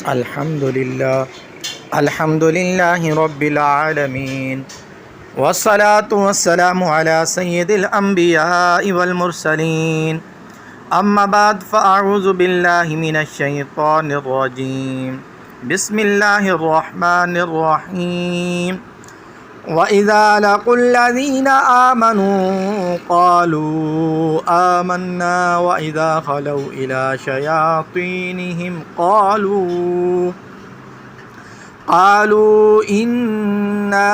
الحمدللہ رب العالمین والصلاة والسلام علی سید الانبیاء والمرسلین اما بعد فاعوذ باللہ من الشیطان الرجیم بسم اللہ الرحمن الرحیم وَإِذَا لَقُوا الَّذِينَ آمَنُوا قَالُوا آمَنَّا وَإِذَا خَلَوْا إِلَى شَيَاطِينِهِمْ قَالُوا إِنَّا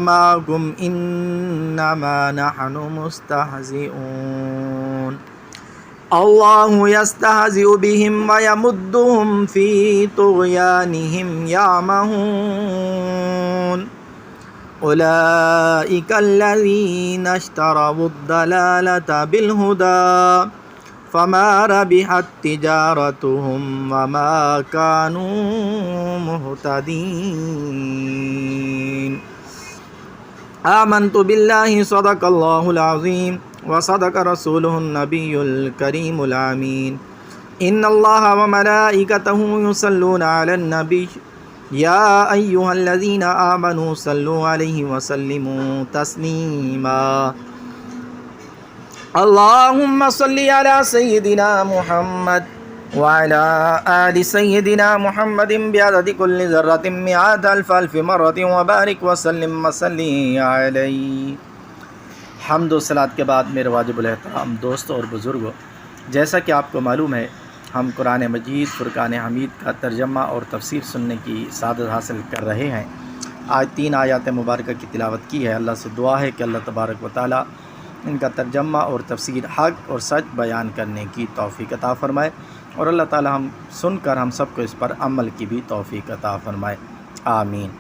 مَعَكُمْ إِنَّمَا نَحْنُ مُسْتَهْزِئُونَ اللَّهُ يَسْتَهْزِئُ بِهِمْ وَيَمُدُّهُمْ فِي طُغْيَانِهِمْ يَعْمَهُونَ أولئك الذين اشتروا الضلالة بالهدى فما ربحت تجارتهم وما كانوا مهتدين آمنت بالله صدق الله العظيم وصدق رسوله النبي الكريم الأمين إن الله وملائكته يصلون على النبي يا أيها الذين آمنوا صلوا عليه وسلموا تسليما اللهم صل على سيدنا محمد وعلى آل سيدنا محمد بعدد كل ذرة مئات ألف مرة وبارك وسلم عليه. حمد و صلات کے بعد میرے واجب الاحترام دوستوں اور بزرگوں، جیسا کہ آپ کو معلوم ہے ہم قرآن مجید فرقان حمید کا ترجمہ اور تفسیر سننے کی سعادت حاصل کر رہے ہیں. آج 3 آیات مبارکہ کی تلاوت کی ہے. اللہ سے دعا ہے کہ اللہ تبارک و تعالی ان کا ترجمہ اور تفسیر حق اور سچ بیان کرنے کی توفیق عطا فرمائے، اور اللہ تعالی ہم سن کر ہم سب کو اس پر عمل کی بھی توفیق عطا فرمائے. آمین.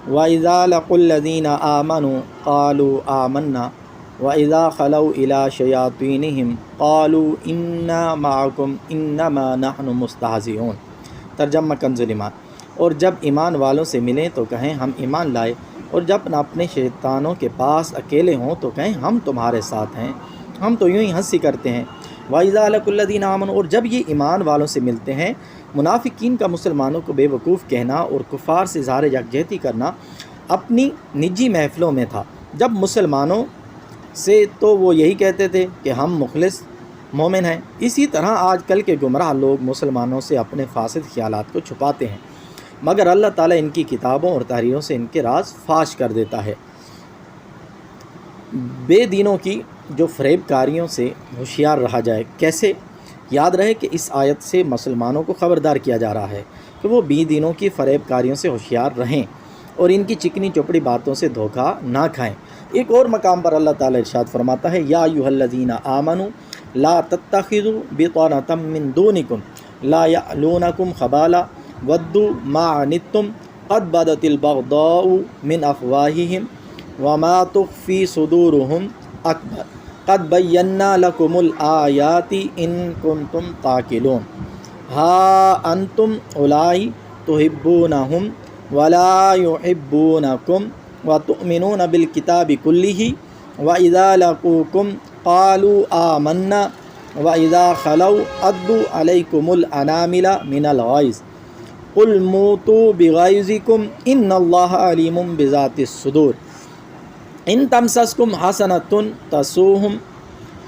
وَإِذَا لَقُوا الَّذِينَ آمَنُوا قَالُوا آمَنَّا وَإِذَا خَلَوْا إِلَى شَيَاطِينِهِمْ قَالُوا إِنَّا مَعَكُمْ إِنَّمَا نَحْنُ مُسْتَهْزِئُونَ. ترجمہ کنز ایمان. اور جب ایمان والوں سے ملیں تو کہیں ہم ایمان لائے، اور جب اپنے شیطانوں کے پاس اکیلے ہوں تو کہیں ہم تمہارے ساتھ ہیں، ہم تو یوں ہی ہنسی کرتے ہیں. وَإِذَا لَقُوا الَّذِينَ آمَنُوا، اور جب یہ ایمان والوں سے ملتے ہیں، منافقین کا مسلمانوں کو بے وقوف کہنا اور کفار سے اظہار یکجہتی کرنا اپنی نجی محفلوں میں تھا. جب مسلمانوں سے تو وہ یہی کہتے تھے کہ ہم مخلص مومن ہیں. اسی طرح آج کل کے گمراہ لوگ مسلمانوں سے اپنے فاسد خیالات کو چھپاتے ہیں، مگر اللہ تعالیٰ ان کی کتابوں اور تحریروں سے ان کے راز فاش کر دیتا ہے. بے دینوں کی جو فریب کاریوں سے ہوشیار رہا جائے. کیسے؟ یاد رہے کہ اس آیت سے مسلمانوں کو خبردار کیا جا رہا ہے کہ وہ بے دینوں کی فریب کاریوں سے ہوشیار رہیں اور ان کی چکنی چپڑی باتوں سے دھوکہ نہ کھائیں. ایک اور مقام پر اللہ تعالیٰ ارشاد فرماتا ہے یا ایھا الذین آمنوا لا تتخذوا بطانة من دونکم لا یألونکم خبالا ودوا ما عنتم قد بدت البغضاء من افواہہم وما تخفی صدورہم اکبر قد بینا لکم الآیات ان کنتم تعقلون ہا انتم اولائی تحبونہم ولا يحبونکم وتؤمنون بالکتاب کلہ وإذا لقوکم قالوا آمنا وإذا خلوا عضوا علیکم الانامل من الغیظ قل موتوا بغیظکم ان اللہ علیم بذات الصدور ان تمسسکم حسنۃ تسؤہم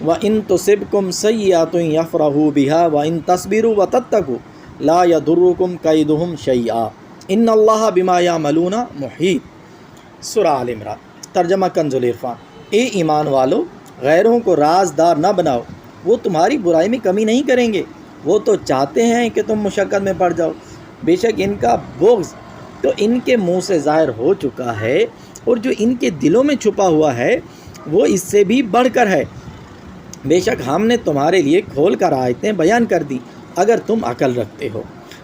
وان تصبکم سیئۃ یفرحوا بها وان تصبروا وتتقوا لا یضرکم کیدہم شیئا ان اللہ بما یعملون محیط. سورہ آل عمران. ترجمہ کنز العرفان. اے ایمان والو، غیروں کو رازدار نہ بناؤ، وہ تمہاری برائی میں کمی نہیں کریں گے، وہ تو چاہتے ہیں کہ تم مشقت میں پڑ جاؤ. بے شک ان کا بغض تو ان کے منہ سے ظاہر ہو چکا ہے، اور جو ان کے دلوں میں چھپا ہوا ہے وہ اس سے بھی بڑھ کر ہے. بے شک ہم نے تمہارے لیے کھول کر آیتیں بیان کر دی اگر تم عقل رکھتے ہو.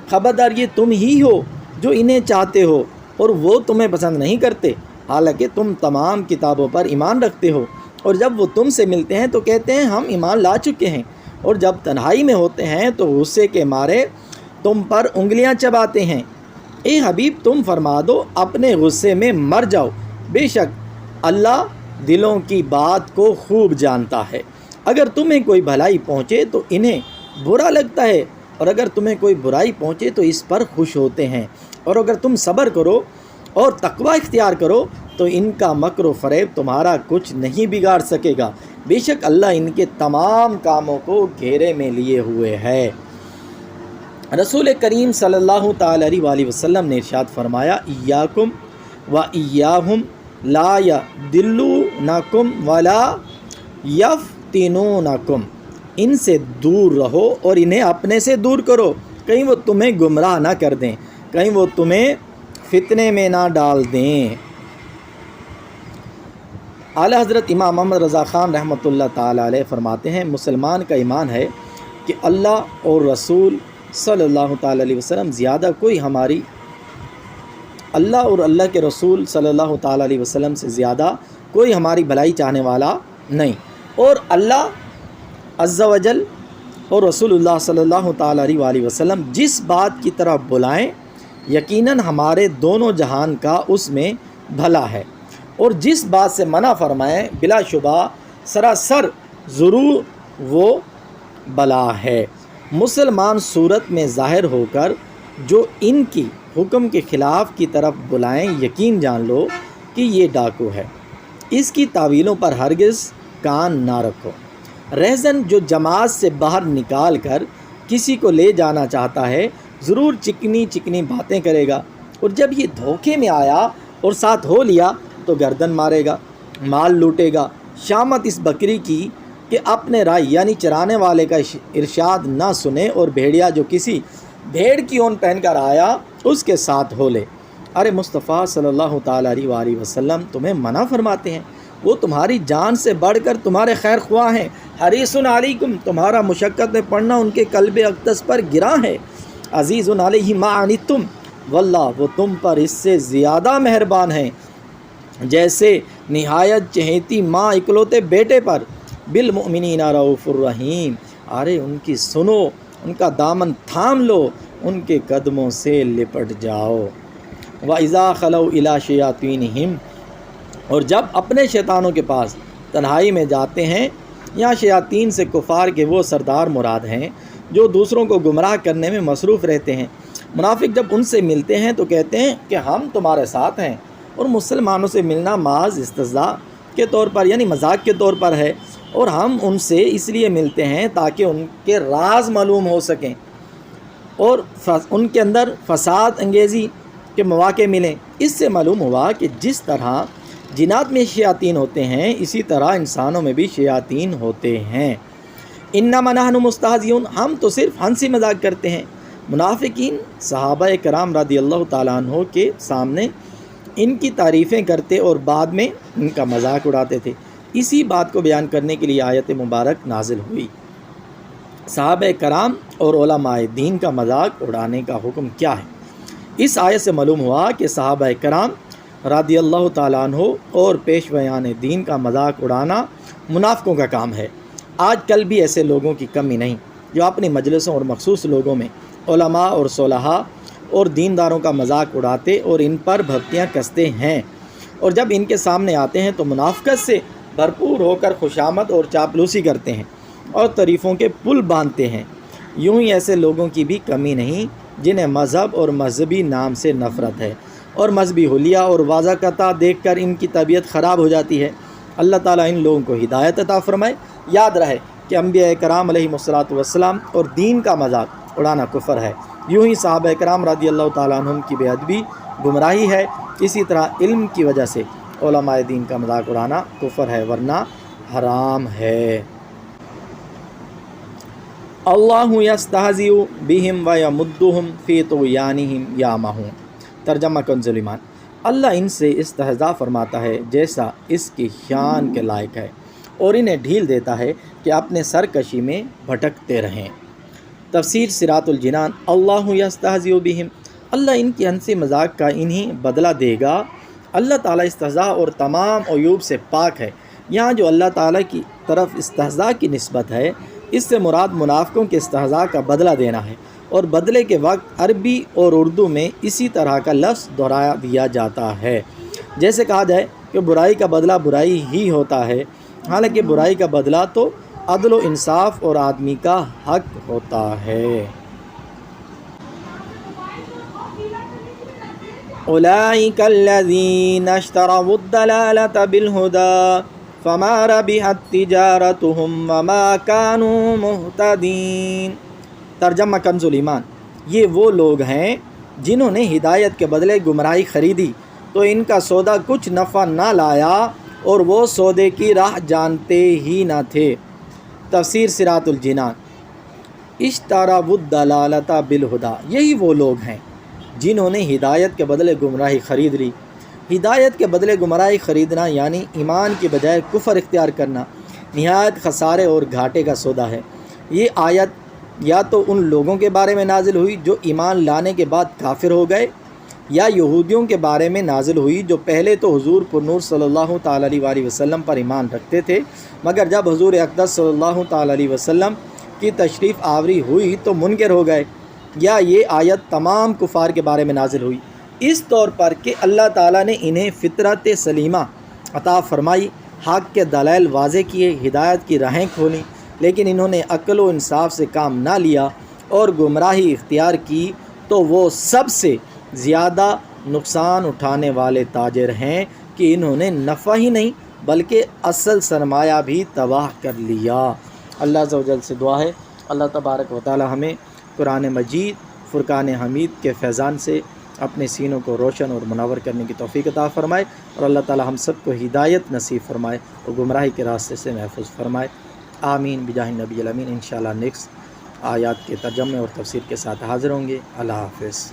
خبردار یہ تم ہی ہو جو انہیں چاہتے ہو اور وہ تمہیں پسند نہیں کرتے، حالانکہ تم تمام کتابوں پر ایمان رکھتے ہو. اور جب وہ تم سے ملتے ہیں تو کہتے ہیں ہم ایمان لا چکے ہیں، اور جب تنہائی میں ہوتے ہیں تو غصے کے مارے تم پر انگلیاں چباتے ہیں. اے حبیب تم فرما دو اپنے غصے میں مر جاؤ، بے شک اللہ دلوں کی بات کو خوب جانتا ہے۔ اگر تمہیں کوئی بھلائی پہنچے تو انہیں برا لگتا ہے، اور اگر تمہیں کوئی برائی پہنچے تو اس پر خوش ہوتے ہیں، اور اگر تم صبر کرو اور تقوی اختیار کرو تو ان کا مکر و فریب تمہارا کچھ نہیں بگاڑ سکے گا، بے شک اللہ ان کے تمام کاموں کو گھیرے میں لیے ہوئے ہے۔ رسول کریم صلی اللہ تعالی علیہ وآلہ وسلم نے ارشاد فرمایا، ایاکم و ایاہم لا یضلونکم ولا یفتنونکم، ان سے دور رہو اور انہیں اپنے سے دور کرو، کہیں وہ تمہیں گمراہ نہ کر دیں، کہیں وہ تمہیں فتنے میں نہ ڈال دیں۔ اعلیٰ حضرت امام محمد رضا خان رحمۃ اللہ تعالی علیہ فرماتے ہیں، مسلمان کا ایمان ہے کہ اللہ اور رسول صلی اللہ تعالی علیہ وسلم زیادہ کوئی ہماری اللہ اور اللہ کے رسول صلی اللہ تعالی علیہ وسلم سے زیادہ کوئی ہماری بھلائی چاہنے والا نہیں، اور اللہ عز و جل اور رسول اللہ صلی اللہ تعالی علیہ وآلہ وسلم جس بات کی طرف بلائیں یقیناً ہمارے دونوں جہان کا اس میں بھلا ہے، اور جس بات سے منع فرمائیں بلا شبہ سراسر ضرور وہ بلا ہے۔ مسلمان صورت میں ظاہر ہو کر جو ان کی حکم کے خلاف کی طرف بلائیں یقین جان لو کہ یہ ڈاکو ہے، اس کی تعویلوں پر ہرگز کان نہ رکھو۔ رہزن جو جماعت سے باہر نکال کر کسی کو لے جانا چاہتا ہے ضرور چکنی چکنی باتیں کرے گا، اور جب یہ دھوکے میں آیا اور ساتھ ہو لیا تو گردن مارے گا، مال لوٹے گا۔ شامت اس بکری کی کہ اپنے رائی یعنی چرانے والے کا ارشاد نہ سنے، اور بھیڑیا جو کسی بھیڑ کی اون پہن کر آیا اس کے ساتھ ہو لے۔ ارے مصطفیٰ صلی اللہ تعالیٰ علیہ وآلہ وسلم تمہیں منع فرماتے ہیں، وہ تمہاری جان سے بڑھ کر تمہارے خیر خواہ ہیں، حریص علیکم، تمہارا مشقت میں پڑھنا ان کے قلب اقدس پر گراں ہے، عزیز علیہ ما عنتم، واللہ وہ تم پر اس سے زیادہ مہربان ہیں جیسے نہایت چہیتی ماں اکلوتے بیٹے پر، بالمؤمنین رؤوف الرحیم، ارے ان کی سنو، ان کا دامن تھام لو، ان کے قدموں سے لپٹ جاؤ۔ وَإِذَا خَلَوْا إِلَىٰ شَيَاطِينِهِمْ، اور جب اپنے شیطانوں کے پاس تنہائی میں جاتے ہیں، یہاں شیاطین سے کفار کے وہ سردار مراد ہیں جو دوسروں کو گمراہ کرنے میں مصروف رہتے ہیں۔ منافق جب ان سے ملتے ہیں تو کہتے ہیں کہ ہم تمہارے ساتھ ہیں، اور مسلمانوں سے ملنا محض استہزاء کے طور پر یعنی مذاق کے طور پر ہے، اور ہم ان سے اس لیے ملتے ہیں تاکہ ان کے راز معلوم ہو سکیں اور ان کے اندر فساد انگیزی کے مواقع ملیں۔ اس سے معلوم ہوا کہ جس طرح جنات میں شیاطین ہوتے ہیں اسی طرح انسانوں میں بھی شیاطین ہوتے ہیں۔ انما نحن مستہزئون، ہم تو صرف ہنسی مذاق کرتے ہیں۔ منافقین صحابہ کرام رضی اللہ تعالیٰ عنہ کے سامنے ان کی تعریفیں کرتے اور بعد میں ان کا مذاق اڑاتے تھے۔ اسی بات کو بیان کرنے کے لیے آیت مبارک نازل ہوئی۔ صحابہ کرام اور علماء دین کا مذاق اڑانے کا حکم کیا ہے؟ اس آیت سے معلوم ہوا کہ صحابہ کرام رضی اللہ تعالیٰ عنہ اور پیشویان دین کا مذاق اڑانا منافقوں کا کام ہے۔ آج کل بھی ایسے لوگوں کی کمی نہیں جو اپنی مجلسوں اور مخصوص لوگوں میں علماء اور صلحاء اور دینداروں کا مذاق اڑاتے اور ان پر بھپتیاں کستے ہیں، اور جب ان کے سامنے آتے ہیں تو منافقت سے بھرپور ہو کر خوشامد اور چاپلوسی کرتے ہیں اور تعریفوں کے پل باندھتے ہیں۔ یوں ہی ایسے لوگوں کی بھی کمی نہیں جنہیں مذہب اور مذہبی نام سے نفرت ہے، اور مذہبی حلیہ اور واضح قطع دیکھ کر ان کی طبیعت خراب ہو جاتی ہے۔ اللہ تعالیٰ ان لوگوں کو ہدایت عطا فرمائے۔ یاد رہے کہ انبیاء کرام علیہ الصلوۃ والسلام اور دین کا مذاق اڑانا کفر ہے، یوں ہی صحابہ کرام رضی اللہ تعالیٰ عنہم کی بے ادبی گمراہی ہے، اسی طرح علم کی وجہ سے علماء دین کا مذاق اڑانا کفر ہے ورنہ حرام ہے۔ اللہ یستہزئ بہم ویمدہم فی طغیانہم یعمہون، ترجمہ کنز ایمان، اللہ ان سے استہزاء فرماتا ہے جیسا اس کی شان کے لائق ہے، اور انہیں ڈھیل دیتا ہے کہ اپنے سرکشی میں بھٹکتے رہیں۔ تفسیر صراط الجنان، اللہ یستہزئ بہم، اللہ ان کی ہنسی مذاق کا انہیں بدلہ دے گا۔ اللہ تعالیٰ استہزاء اور تمام عیوب سے پاک ہے۔ یہاں جو اللہ تعالیٰ کی طرف استہزاء کی نسبت ہے اس سے مراد منافقوں کے استہزاء کا بدلہ دینا ہے، اور بدلے کے وقت عربی اور اردو میں اسی طرح کا لفظ دہرایا دیا جاتا ہے، جیسے کہا جائے کہ برائی کا بدلہ برائی ہی ہوتا ہے، حالانکہ برائی کا بدلہ تو عدل و انصاف اور آدمی کا حق ہوتا ہے۔ اولئک الذین اشتروا الضلالة بالہدى فما ربحت تجارتهم وما كانوا مہتدین۔ ترجمہ کنز الایمان، یہ وہ لوگ ہیں جنہوں نے ہدایت کے بدلے گمراہی خریدی تو ان کا سودا کچھ نفع نہ لایا اور وہ سودے کی راہ جانتے ہی نہ تھے۔ تفسیر صراط الجنان، اشتروا الضلالۃ بالہدیٰ، یہی وہ لوگ ہیں جنہوں نے ہدایت کے بدلے گمراہی خرید لی۔ ہدایت کے بدلے گمراہی خریدنا یعنی ایمان کے بجائے کفر اختیار کرنا نہایت خسارے اور گھاٹے کا سودا ہے۔ یہ آیت یا تو ان لوگوں کے بارے میں نازل ہوئی جو ایمان لانے کے بعد کافر ہو گئے، یا یہودیوں کے بارے میں نازل ہوئی جو پہلے تو حضور پر نور صلی اللہ تعالیٰ علیہ وسلم پر ایمان رکھتے تھے، مگر جب حضور اقدس صلی اللہ تعالیٰ علیہ وسلم کی تشریف آوری ہوئی تو منکر ہو گئے، یا یہ آیت تمام کفار کے بارے میں نازل ہوئی اس طور پر کہ اللہ تعالیٰ نے انہیں فطرت سلیمہ عطا فرمائی، حق کے دلائل واضح کیے، ہدایت کی راہیں کھولیں، لیکن انہوں نے عقل و انصاف سے کام نہ لیا اور گمراہی اختیار کی، تو وہ سب سے زیادہ نقصان اٹھانے والے تاجر ہیں کہ انہوں نے نفع ہی نہیں بلکہ اصل سرمایہ بھی تباہ کر لیا۔ اللہ عز و جل سے دعا ہے اللہ تبارک و تعالی ہمیں قرآن مجید فرقان حمید کے فیضان سے اپنے سینوں کو روشن اور منور کرنے کی توفیق عطا فرمائے، اور اللہ تعالی ہم سب کو ہدایت نصیب فرمائے اور گمراہی کے راستے سے محفوظ فرمائے، آمین بجاہ نبی الامین۔ انشاءاللہ نیکسٹ آیات کے ترجمے اور تفسیر کے ساتھ حاضر ہوں گے۔ اللہ حافظ۔